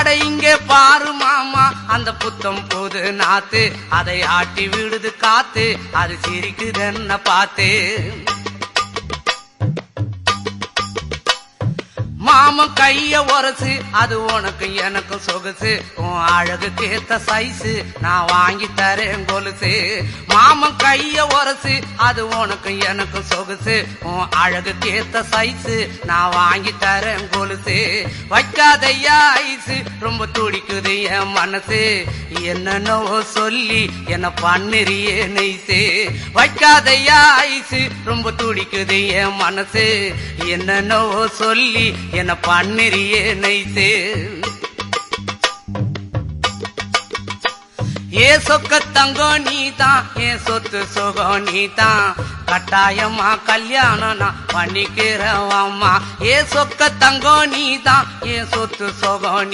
அட இங்கே பாரு மாமா அந்த புத்தம் புது நாத்து, அதை ஆட்டி விடுது காத்து, அது சிரிக்குதுன்ன பார்த்து. மாமன் கைய உரசு, அது உனக்கு எனக்கு சொகுசு, உன் அழகுக்கு ஏத்த சைஸு நான் வாங்கி தரேன் கொலுசு. மாமன் கைய உரசு, அது உனக்கு எனக்கு சொகுசு, உன் அழகுக்கு ஏத்த சைஸு நான் வாங்கி தரேன் கொலுசு. வைக்காதையா ஐசு, ரொம்ப துடிக்குது என் மனசு, என்னன்னோ சொல்லி என்ன பண்ணுறியே நெய்சு. வைக்காதையா ஐசு, ரொம்ப துடிக்குது என் மனசு, என்னன்னோ சொல்லி என்ன பண்ணுறியே நைசு. ஏ சொக்க தங்கம் நீதான், ஏன் சொத்து சுகம் நீதான், கட்டாயமா கல்யாணம் நான் பண்ணிக்கிறவம்மா. ஏ சொக்க தங்கம் நீதான், ஏன் சொத்து சுகம்